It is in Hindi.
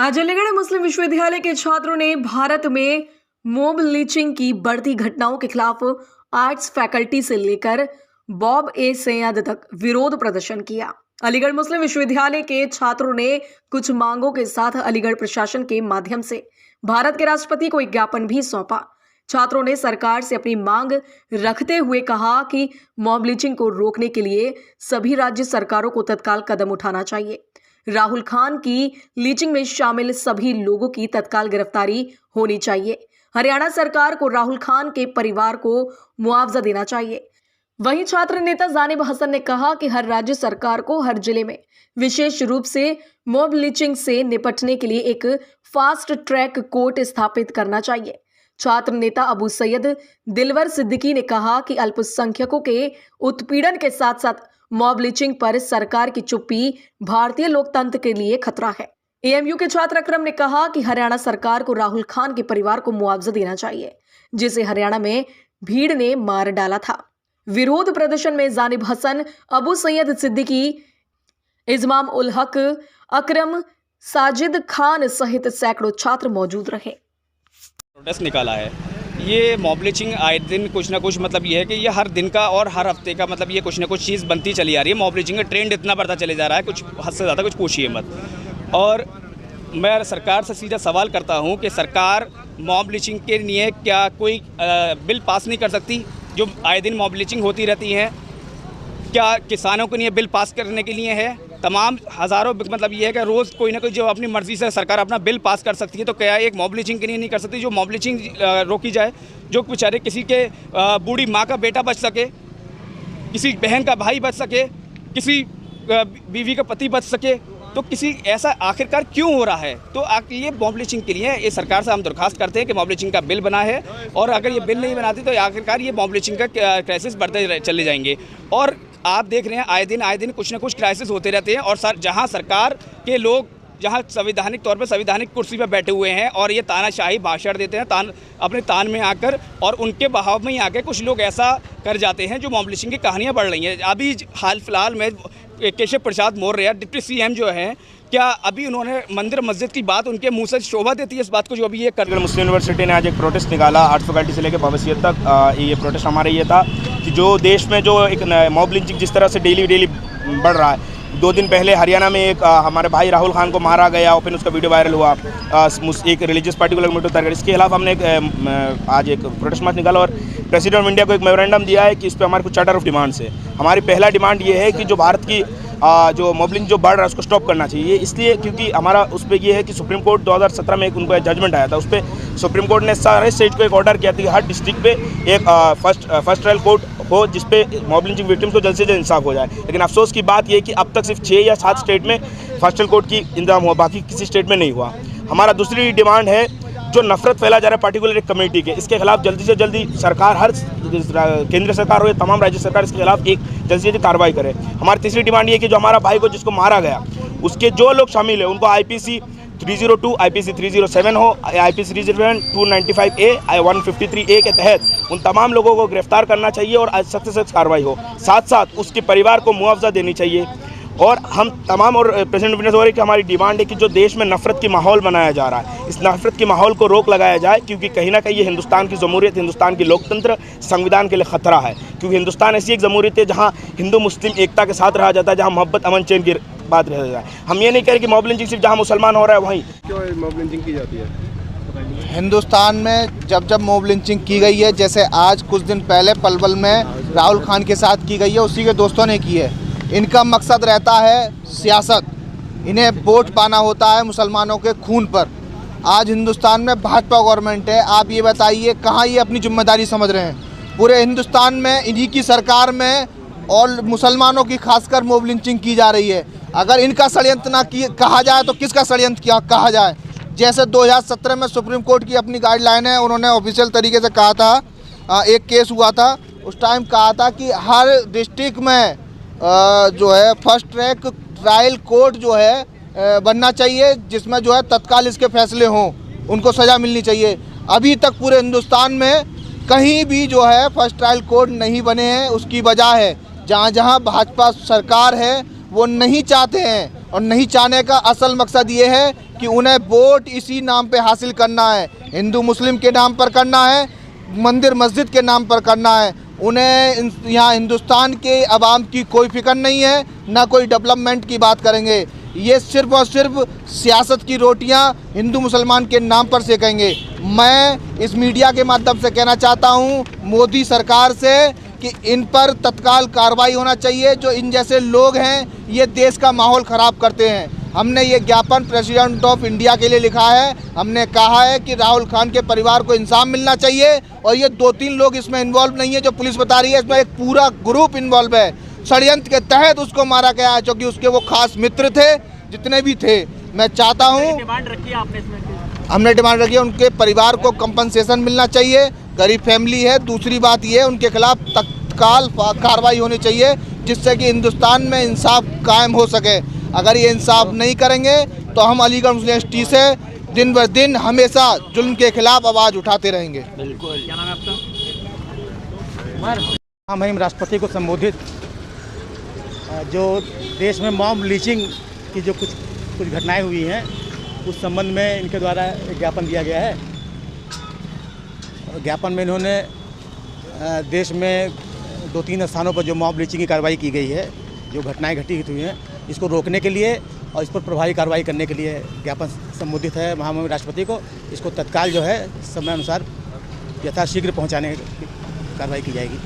आज अलीगढ़ मुस्लिम विश्वविद्यालय के छात्रों ने भारत में मोब लीचिंग की बढ़ती घटनाओं के खिलाफ आर्ट्स फैकल्टी से लेकर बॉब ए सैयद तक विरोध प्रदर्शन किया। अलीगढ़ मुस्लिम विश्वविद्यालय के छात्रों ने कुछ मांगों के साथ अलीगढ़ प्रशासन के माध्यम से भारत के राष्ट्रपति को एक ज्ञापन भी सौंपा। छात्रों ने सरकार से अपनी मांग रखते हुए कहा कि मॉब लीचिंग को रोकने के लिए सभी राज्य सरकारों को तत्काल कदम उठाना चाहिए। राहुल खान की लीचिंग में शामिल सभी लोगों की तत्काल गिरफ्तारी होनी चाहिए। हरियाणा सरकार को राहुल खान के परिवार को मुआवजा देना चाहिए। वहीं छात्र नेता जानिब हसन ने कहा कि हर राज्य सरकार को हर जिले में विशेष रूप से मॉब लीचिंग से निपटने के लिए एक फास्ट ट्रैक कोर्ट स्थापित करना चाहिए। छात्र नेता अबू सैयद दिलवर सिद्दीकी ने कहा कि अल्पसंख्यकों के उत्पीड़न के साथ साथ मॉब लीचिंग पर सरकार की चुप्पी भारतीय लोकतंत्र के लिए खतरा है। एएमयू के छात्र अकरम ने कहा कि हरियाणा सरकार को राहुल खान के परिवार को मुआवजा देना चाहिए, जिसे हरियाणा में भीड़ ने मार डाला था। विरोध प्रदर्शन में जानिब हसन, अबू सैयद सिद्दीकी, इजमाम उल हक, अकरम, साजिद खान सहित सैकड़ों छात्र मौजूद रहे। प्रोटेस्ट निकाला है। ये मॉब लीचिंग आए दिन कुछ ना कुछ ये है कि ये हर दिन का और हर हफ्ते का ये कुछ ना कुछ चीज़ बनती चली आ रही है। मॉब लीचिंग का ट्रेंड इतना बढ़ता चले जा रहा है, कुछ हद से ज़्यादा कुछ पूछिए मत। और मैं सरकार से सीधा सवाल करता हूँ कि सरकार मॉब लीचिंग के लिए क्या कोई बिल पास नहीं कर सकती? जो आए दिन मॉब लीचिंग होती रहती है, क्या किसानों के लिए बिल पास करने के लिए है? तमाम हज़ारों ये है कि रोज़ कोई ना कोई जो अपनी मर्ज़ी से सरकार अपना बिल पास कर सकती है, तो क्या एक मॉब लीचिंग के लिए नहीं कर सकती? जो मॉब लीचिंग रोकी जाए, जो बेचारे किसी के बूढ़ी माँ का बेटा बच सके, किसी बहन का भाई बच सके, किसी बीवी का पति बच सके, तो किसी ऐसा आखिरकार क्यों हो रहा है? तो ये मॉब लीचिंग के लिए ये सरकार से हम दरख्वास्त करते हैं कि मॉब लीचिंग का बिल बना है, और अगर ये बिल नहीं बनाती तो आखिरकार ये मॉब लीचिंग का क्राइसिस बढ़ते चले जाएंगे। और आप देख रहे हैं आए दिन कुछ ना कुछ क्राइसिस होते रहते हैं, और जहां सरकार के लोग जहां संवैधानिक तौर पर संवैधानिक कुर्सी पर बैठे हुए हैं और ये तानाशाही भाषण देते हैं, अपने तान में आकर, और उनके बहाव में ही आकर कुछ लोग ऐसा कर जाते हैं जो मॉब लीचिंग की कहानियां बढ़ रही हैं। अभी हाल फिलहाल में केशव प्रसाद मौर्य डिप्टी सीएम जो हैं, क्या अभी उन्होंने मंदिर मस्जिद की बात उनके मुंह से शोभा देती है इस बात को जो अभी ये कर? मुस्लिम यूनिवर्सिटी ने आज एक प्रोटेस्ट निकाला, आर्ट्स फैकल्टी से लेकर भविष्य तक। ये प्रोटेस्ट हमारा ये था कि जो देश में जो एक मॉब लिंचिंग जिस तरह से डेली बढ़ रहा है, 2 दिन पहले हरियाणा में एक हमारे भाई राहुल खान को मारा गया और फिर उसका वीडियो वायरल हुआ, एक रिलीजियस पार्टी को कमेटी उतार कर। इसके खिलाफ हमने आज एक प्रोटेस्ट मार्च निकाला और प्रेसिडेंट ऑफ इंडिया को एक मेमोरेंडम दिया है कि इस पर हमारे कुछ चार्टर ऑफ डिमांड्स है। हमारी पहला डिमांड ये है कि जो भारत की जो मॉबलिंग जो बढ़ रहा है उसको स्टॉप करना चाहिए। इसलिए क्योंकि हमारा उस पर यह है कि सुप्रीम कोर्ट 2017 में एक उनका जजमेंट आया था, उस पर सुप्रीम कोर्ट ने सारे स्टेट को एक ऑर्डर किया था कि हर डिस्ट्रिक्ट पे एक फर्स्ट ट्रायल कोर्ट हो जिसपे मॉब लिंचिंग विक्टिम्स को जल्द से जल्द इंसाफ हो जाए। लेकिन अफसोस की बात यह है कि अब तक सिर्फ 6 या 7 स्टेट में फर्स्ट ट्रायल कोर्ट की इंतजाम हुआ, बाकी किसी स्टेट में नहीं हुआ। हमारा दूसरी डिमांड है जो नफरत फैला जा रहा है पार्टिकुलर एक कमेटी के, इसके खिलाफ जल्दी से जल्दी सरकार, हर केंद्र सरकार हो या तमाम राज्य सरकार इसके खिलाफ एक जल्दी से जल्दी कार्रवाई करे। हमारी तीसरी डिमांड ये कि जो हमारा भाई को जिसको मारा गया उसके जो लोग शामिल है उनको IPC 302, IPC 307 हो, IPC 307, 295A, 153A के तहत उन तमाम लोगों को गिरफ्तार करना चाहिए और सख्त से सख्त कार्रवाई हो। साथ साथ उसके परिवार को मुआवजा देनी चाहिए। और हम तमाम और प्रेसिडेंट ऑफ इंडिया की हमारी डिमांड है कि जो देश में नफरत की माहौल बनाया जा रहा है, इस नफरत के माहौल को रोक लगाया जाए, क्योंकि कहीं ना कहीं ये हिंदुस्तान की जमहूरियत, हिंदुस्तान की लोकतंत्र, संविधान के लिए खतरा है। क्योंकि हिंदुस्तान ऐसी एक जमहूरियत है जहाँ हिंदू मुस्लिम एकता के साथ रहा जाता है, जहाँ मोहब्बत अमन चैन की बात रह जाए। हम ये नहीं कह रहे कि मॉब लिंचिंग सिर्फ जहाँ मुसलमान हो रहा है वहीं क्यों मॉब लिंचिंग की जाती है। हिंदुस्तान में जब मॉब लिंचिंग की गई है, जैसे आज कुछ दिन पहले पलवल में राहुल खान के साथ की गई है, उसी के दोस्तों ने की है। इनका मकसद रहता है सियासत, इन्हें वोट पाना होता है मुसलमानों के खून पर। आज हिंदुस्तान में भाजपा गवर्नमेंट है, आप ये बताइए कहाँ ये अपनी जिम्मेदारी समझ रहे हैं? पूरे हिंदुस्तान में इन्हीं की सरकार में और मुसलमानों की खासकर मॉब लिंचिंग की जा रही है। अगर इनका षड्यंत्र ना कहा जाए तो किसका षड्यंत्र कहा जाए? जैसे 2017 में सुप्रीम कोर्ट की अपनी गाइडलाइन है, उन्होंने ऑफिशियल तरीके से कहा था, एक केस हुआ था उस टाइम, कहा था कि हर डिस्ट्रिक्ट में जो है फर्स्ट ट्रैक ट्रायल कोर्ट जो है बनना चाहिए, जिसमें जो है तत्काल इसके फैसले हों, उनको सज़ा मिलनी चाहिए। अभी तक पूरे हिंदुस्तान में कहीं भी जो है फर्स्ट ट्रायल कोर्ट नहीं बने हैं। उसकी वजह है जहाँ जहाँ भाजपा सरकार है वो नहीं चाहते हैं, और नहीं चाहने का असल मकसद ये है कि कि उन्हें वोट इसी नाम पे हासिल करना है, हिंदू मुस्लिम के नाम पर करना है, मंदिर मस्जिद के नाम पर करना है। उन्हें यहाँ हिंदुस्तान के अवाम की कोई फिक्र नहीं है, ना कोई डेवलपमेंट की बात करेंगे। ये सिर्फ और सिर्फ सियासत की रोटियां हिंदू मुसलमान के नाम पर सेकेंगे। मैं इस मीडिया के माध्यम से कहना चाहता हूं मोदी सरकार से कि इन पर तत्काल कार्रवाई होना चाहिए। जो इन जैसे लोग हैं ये देश का माहौल ख़राब करते हैं। हमने ये ज्ञापन प्रेसिडेंट ऑफ इंडिया के लिए लिखा है। हमने कहा है कि राहुल खान के परिवार को इंसाफ मिलना चाहिए और ये 2-3 लोग इसमें इन्वॉल्व नहीं है जो पुलिस बता रही है, इसमें एक पूरा ग्रुप इन्वॉल्व है। षड्यंत्र के तहत उसको मारा गया है, क्योंकि उसके वो खास मित्र थे जितने भी थे। मैं चाहता हूँ, डिमांड रखी है आपने इसमें? हमने डिमांड रखी है उनके परिवार को कंपनसेशन मिलना चाहिए, गरीब फैमिली है। दूसरी बात ये है उनके खिलाफ तत्काल कार्रवाई होनी चाहिए जिससे कि हिंदुस्तान में इंसाफ कायम हो सके। अगर ये इंसाफ नहीं करेंगे तो हम अलीगढ़ मुस्लिम यूनिवर्सिटी से दिन ब दिन हमेशा जुल्म के खिलाफ आवाज़ उठाते रहेंगे। बिल्कुल। क्या नाम है आपका? हम राष्ट्रपति को संबोधित जो देश में मॉब लीचिंग की जो कुछ घटनाएं हुई हैं उस संबंध में इनके द्वारा एक ज्ञापन दिया गया है। ज्ञापन में इन्होंने देश में 2-3 स्थानों पर जो मॉब लीचिंग की कार्रवाई की गई है, जो घटनाएं घटित हुई हैं, इसको रोकने के लिए और इस पर प्रभावी कार्रवाई करने के लिए ज्ञापन संबोधित है महामहिम राष्ट्रपति को। इसको तत्काल जो है समय अनुसार यथाशीघ्र पहुंचाने की कार्रवाई की जाएगी।